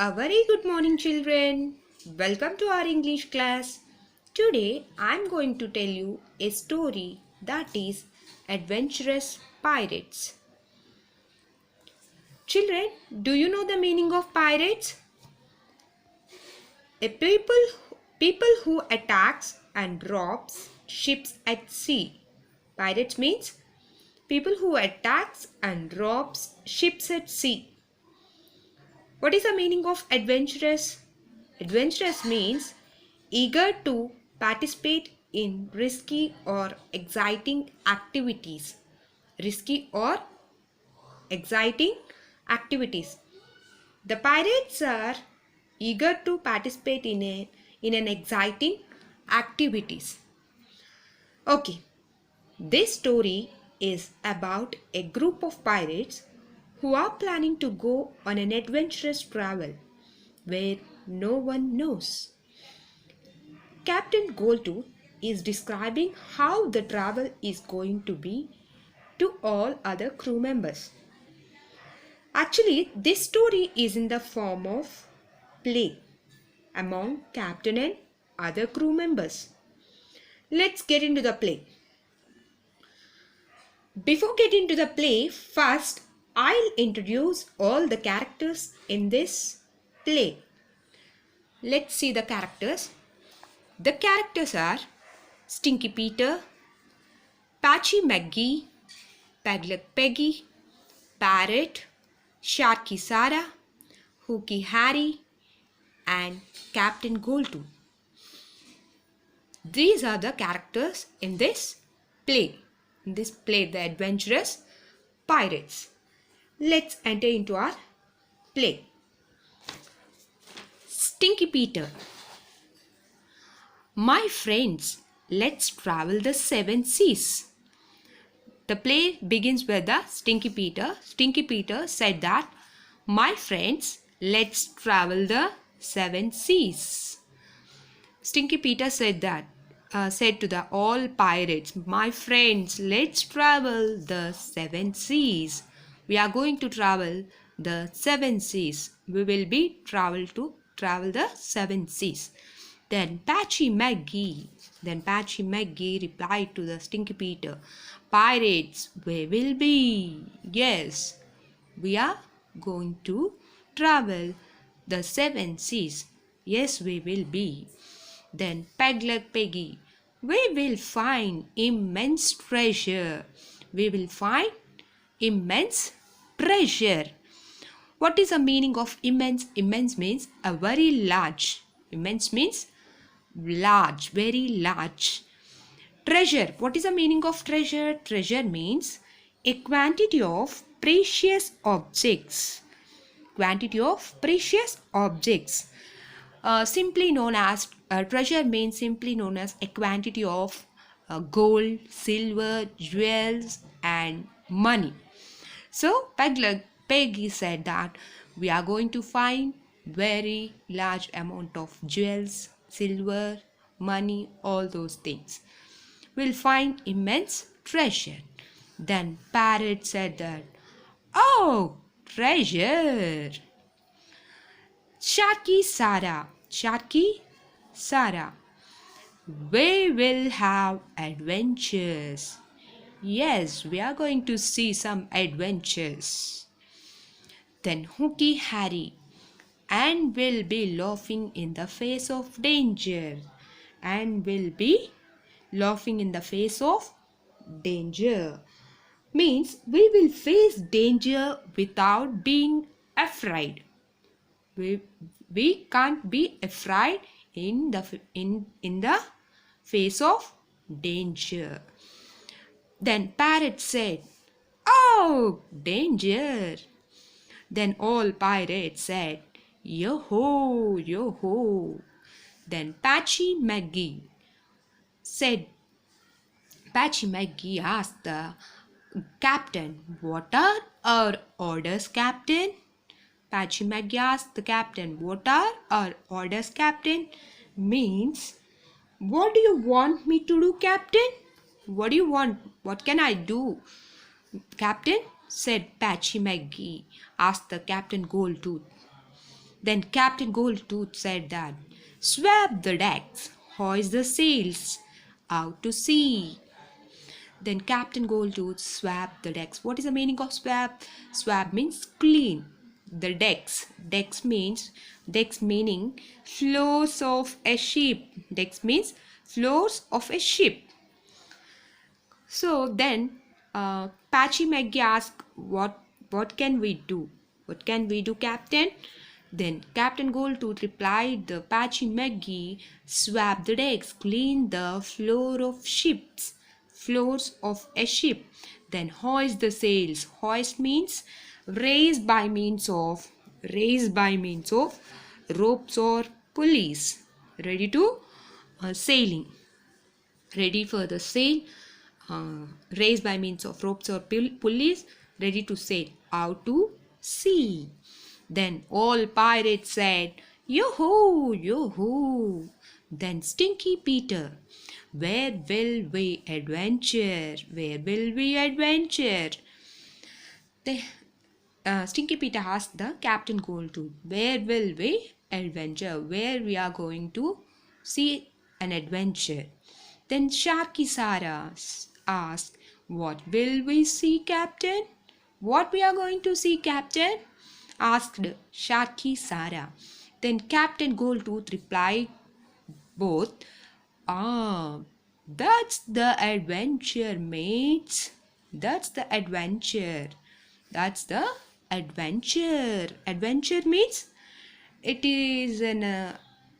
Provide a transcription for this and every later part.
A very good morning, children. Welcome to our English class. Today I am going to tell you a story that is Adventurous Pirates. Children, do you know the meaning of pirates? A people who attacks and robs ships at sea. Pirates means people who attacks and robs ships at sea. What is the meaning of adventurous? Adventurous means eager to participate in risky or exciting activities. Risky or exciting activities. The pirates are eager to participate in an exciting activities. Okay, this story is about a group of pirates who are planning to go on an adventurous travel where no one knows. Captain Goldtooth is describing how the travel is going to be to all other crew members. Actually, this story is in the form of play among Captain and other crew members. Let's get into the play. Before getting to the play, first I'll introduce all the characters in this play. Let's see the characters. The characters are Stinky Peter, Patchy McGee, Pegleg Peggy, Parrot, Sharky Sarah, Hooky Harry, and Captain Goldtooth. These are the characters in this play. The Adventurous Pirates. Let's enter into our play. Stinky Peter. My friends, let's travel the 7 seas. The play begins with the Stinky Peter. Stinky Peter said that, my friends, let's travel the 7 seas. Stinky Peter said to the all pirates, my friends, let's travel the 7 seas. We are going to travel the 7 seas. We will be travel the 7 seas. Then Patchy McGee replied to the Stinky Peter, pirates, we will be. Yes, we are going to travel the 7 seas. Yes, we will be. Then Pegleg Peggy, we will find immense treasure. We will find immense treasure. What is the meaning of immense? Immense means a very large. Immense means large, very large. Treasure. What is the meaning of treasure? Treasure means a quantity of precious objects. Quantity of precious objects. Simply known as treasure means simply known as a quantity of gold, silver, jewels, and money. So Peggy said that we are going to find very large amount of jewels, silver, money, all those things. We'll find immense treasure. Then Parrot said that, oh, treasure. Sharky Sarah, we will have adventures. Yes, we are going to see some adventures. Then Hooky Harry, and will be laughing in the face of danger. And will be laughing in the face of danger. Means we will face danger without being afraid. We can't be afraid in the face of danger. Then Parrot said, oh, danger. Then all pirates said, yo-ho, yo-ho. Then Patchy McGee asked the captain, what are our orders, captain? Patchy McGee asked the captain, what are our orders, captain? Means, what do you want me to do, captain? What do you want? What can I do, captain? Said Patchy McGee, asked the Captain Goldtooth. Then Captain Goldtooth said that, "Swab the decks, hoist the sails, out to sea." Then Captain Goldtooth swabbed the decks. What is the meaning of swab? Swab means clean. The decks. Decks meaning floors of a ship. Decks means floors of a ship. So then Patchy McGee asked, what can we do? What can we do, Captain? Then Captain Goldtooth replied, the Patchy McGee, swab the decks, clean the floors of a ship. Then hoist the sails. Hoist means raise by means of ropes or pulleys. Ready to sailing. Ready for the sail. Raised by means of ropes or pulleys, ready to sail out to sea. Then all pirates said, "Yo-ho, yo-ho." Then Stinky Peter, "Where will we adventure? Where will we adventure?" The, Stinky Peter asked the Captain Goldtooth, "Where will we adventure? Where we are going to see an adventure?" Then Sharky Sarah asked, "What will we see, Captain?" "What we are going to see, Captain?" asked Sharky Sarah. Then Captain Goldtooth replied both, "Ah, that's the adventure, mates. That's the adventure. That's the adventure." Adventure means it is an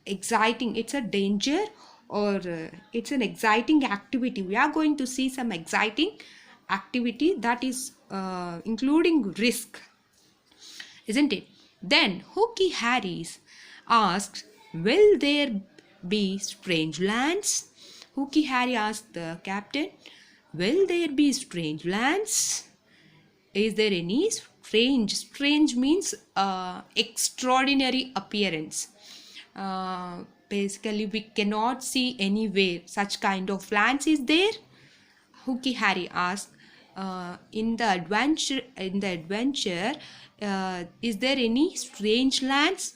exciting, it's a danger, or it's an exciting activity. We are going to see some exciting activity that is including risk, isn't it? Then Hooky Harris asked, "Will there be strange lands?" Hooky Harry asked the captain, "Will there be strange lands? Is there any strange?" Strange means extraordinary appearance. Basically, we cannot see anywhere such kind of lands. Is there? Hooky Harry asked. In the adventure, is there any strange lands?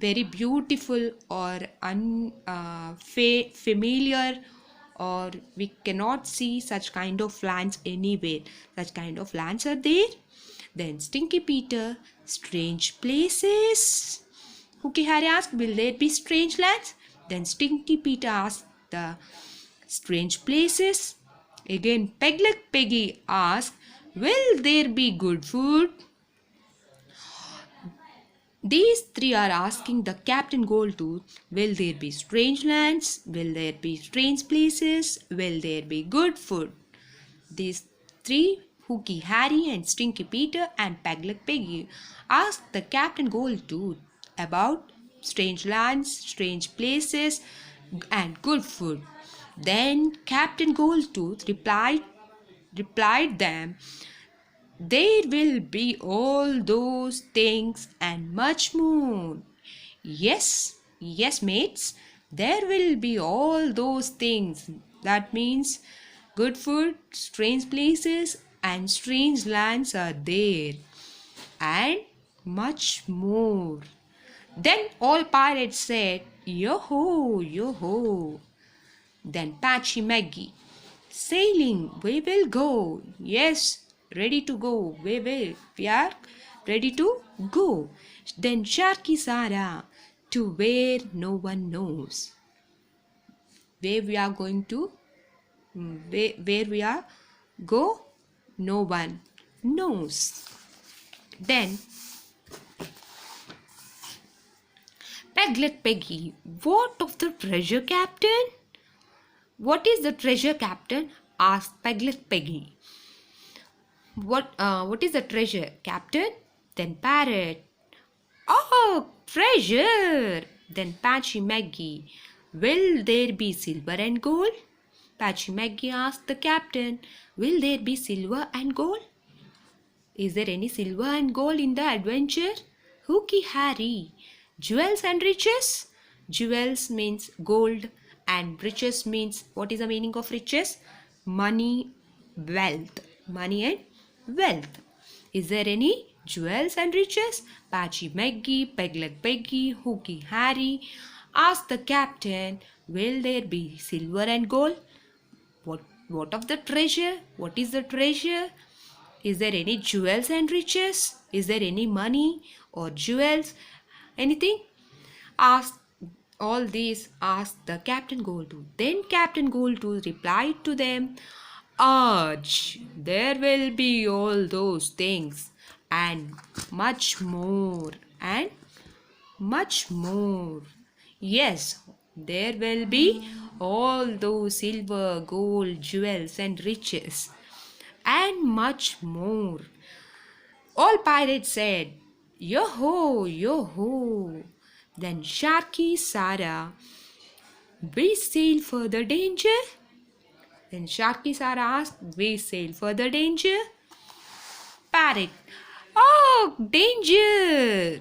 Very beautiful or familiar, or we cannot see such kind of lands anywhere. Such kind of lands are there. Then Stinky Peter, "Strange places?" Hooky Harry asked, "Will there be strange lands?" Then Stinky Peter asked the strange places. Again Pegleg Peggy asked, "Will there be good food?" These three are asking the Captain Goldtooth, "Will there be strange lands? Will there be strange places? Will there be good food?" These three, Hooky Harry and Stinky Peter and Pegleg Peggy, asked the Captain Goldtooth about strange lands, strange places, and good food. Then Captain Goldtooth replied them, "There will be all those things and much more." Yes, mates, there will be all those things. That means good food, strange places, and strange lands are there, and much more. Then all pirates said, "Yo-ho, yo-ho." Then Patchy McGee, "Sailing, we will go." Yes, ready to go. We are ready to go. Then Sharky Sarah, "To where no one knows." Where we are going to, where we are go, no one knows. Then Peglet Peggy, "What of the treasure, Captain?" "What is the treasure, Captain?" asked Peglet Peggy. What is the treasure, Captain?" Then Parrot, "Oh, treasure!" Then Patchy McGee, "Will there be silver and gold?" Patchy McGee asked the captain, "Will there be silver and gold?" Is there any silver and gold in the adventure? Hooky Harry, "Jewels and riches?" Jewels means gold and riches means, what is the meaning of riches? Money, wealth. Money and wealth. Is there any jewels and riches? Patchy Maggie, Pegleg Peggy, Hooky Harry asked the captain, will there be silver and gold? What of the treasure? What is the treasure? Is there any jewels and riches? Is there any money or jewels? Anything? Asked all these asked the Captain Goldtooth. Then Captain Goldtooth replied to them, Arch, there will be all those things and much more and much more. Yes, there will be all those silver, gold, jewels, and riches, and much more. All pirates said, Yo ho, yo ho. Then Sharky Sarah, we sail for the danger. Then Sharky Sarah asked, we sail for the danger? Parrot, oh, danger!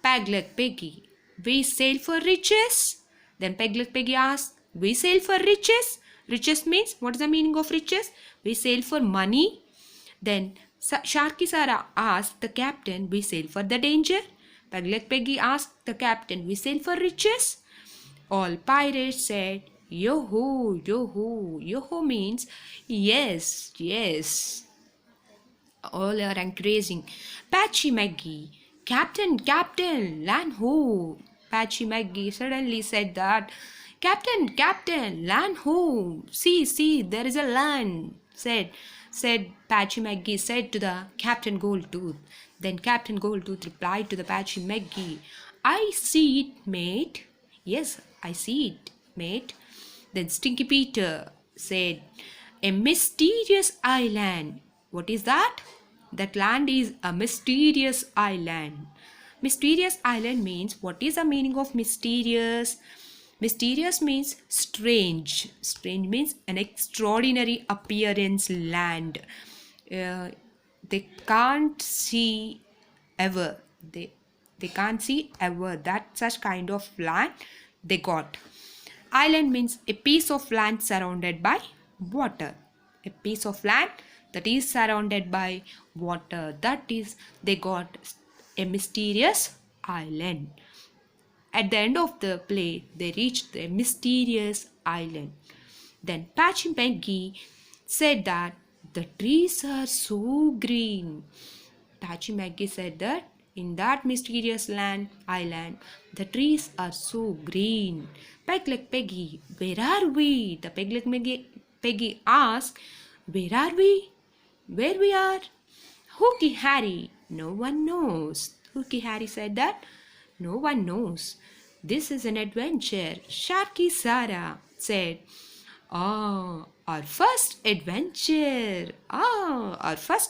Pegleg Peggy, we sail for riches. Then Pegleg Peggy asked, we sail for riches? Riches means, what is the meaning of riches? We sail for money. Then Sharky Sarah asked the captain, we sail for the danger? Pegleg Peggy asked the captain, we sail for riches? All pirates said, Yo-ho, yo-ho. Yo-ho means, yes, yes. All are encouraging. Patchy Maggie, Captain, Captain, land ho. Patchy Maggie suddenly said that, Captain, Captain, land ho. See, see, there is a land, said Patchy Maggie said to the Captain Goldtooth. Then Captain Goldtooth replied to the Patchy Maggie, I see it, mate. Yes, I see it, mate. Then Stinky Peter said, a mysterious island. What is that? That land is a mysterious island. Mysterious island means, what is the meaning of mysterious? Mysterious means strange. Strange means an extraordinary appearance land. They can't see ever. They can't see ever that such kind of land they got. Island means a piece of land surrounded by water. A piece of land that is surrounded by water. That is, they got a mysterious island. At the end of the play, they reached the mysterious island. Then Patchy Maggie said that the trees are so green. Patchy Maggie said that in that mysterious island, the trees are so green. Pegleg Peggy, where are we? The Pegleg Peggy asked, where are we? Where we are? Hooky Harry, no one knows. Hooky Harry said that no one knows. This is an adventure. Sharky Sarah said, our first adventure.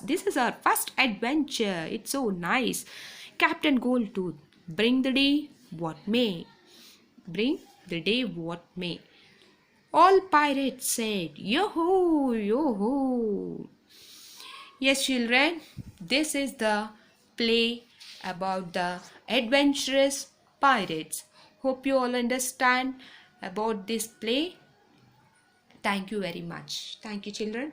This is our first adventure. It's so nice. Captain Goldtooth, bring the day what may. Bring the day what may. All pirates said, Yo-ho, yo-ho. Yes, children, this is the play about the adventurous pirates. Hope you all understand about this play. Thank you very much. Thank you, children.